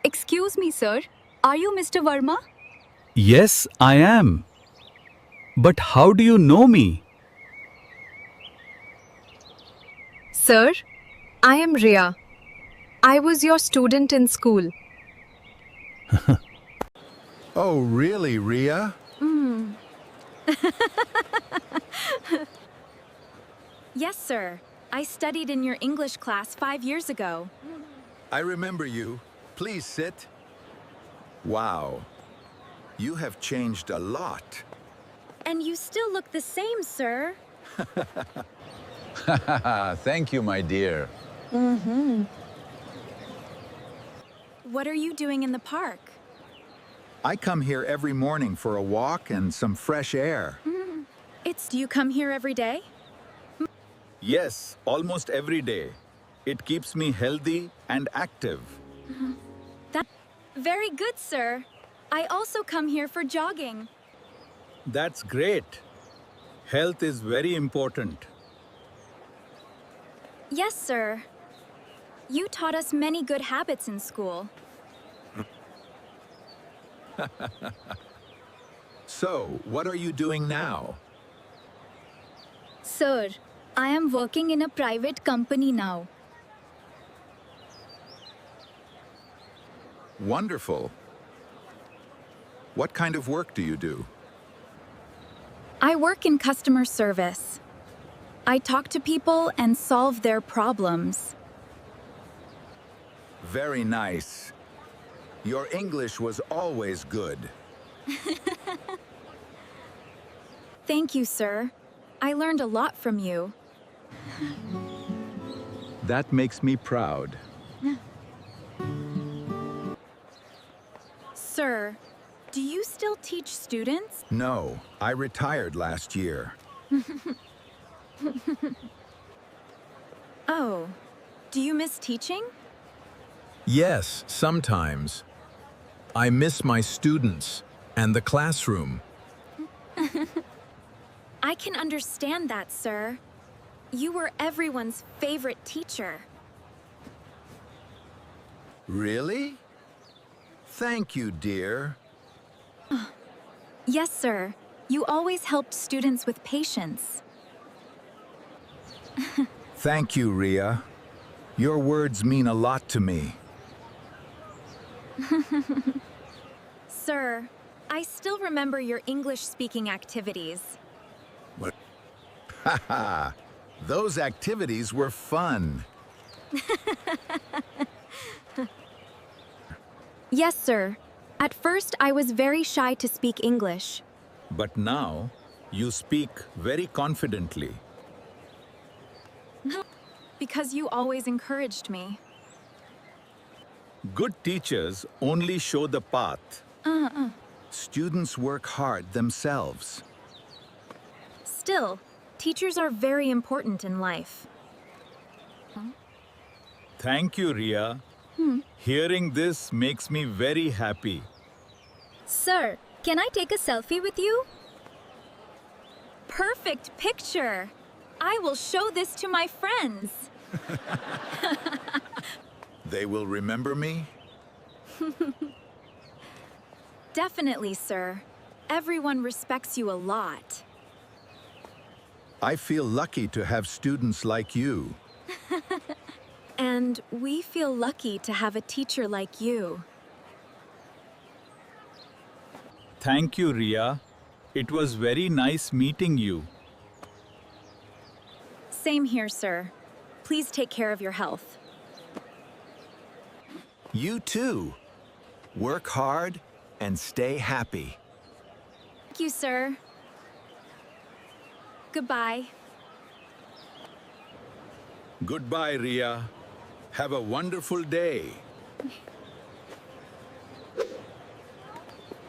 Excuse me, sir. Are you Mr. Verma? Yes, I am. But how do you know me? Sir, I am Ria. I was your student in school. Oh, really, Ria? Yes, sir. I studied in your English class 5 years ago. I remember you. Please sit. Wow. You have changed a lot. And you still look the same, sir. Thank you, my dear. What are you doing in the park? I come here every morning for a walk and some fresh air. Do you come here every day? Yes, almost every day. It keeps me healthy and active. Very good, sir. I also come here for jogging. That's great. Health is very important. Yes, sir. You taught us many good habits in school. So, what are you doing now? Sir, I am working in a private company now. Wonderful. What kind of work do you do? I work in customer service. I talk to people and solve their problems. Very nice. Your English was always good. Thank you, sir. I learned a lot from you. That makes me proud. Sir, do you still teach students? No, I retired last year. Oh, do you miss teaching? Yes, sometimes. I miss my students and the classroom. I can understand that, sir. You were everyone's favorite teacher. Really? Thank you, dear. Yes, sir. You always helped students with patience. Thank you, Ria. Your words mean a lot to me. Sir, I still remember your English-speaking activities. Haha, those activities were fun. Yes, sir. At first, I was very shy to speak English. But now, you speak very confidently. Because you always encouraged me. Good teachers only show the path. Students work hard themselves. Still, teachers are very important in life. Thank you, Ria. Hearing this makes me very happy. Sir, can I take a selfie with you? Perfect picture! I will show this to my friends. They will remember me? Definitely, sir. Everyone respects you a lot. I feel lucky to have students like you. And we feel lucky to have a teacher like you. Thank you, Ria. It was very nice meeting you. Same here, sir. Please take care of your health. You too. Work hard and stay happy. Thank you, sir. Goodbye. Goodbye, Ria. Have a wonderful day.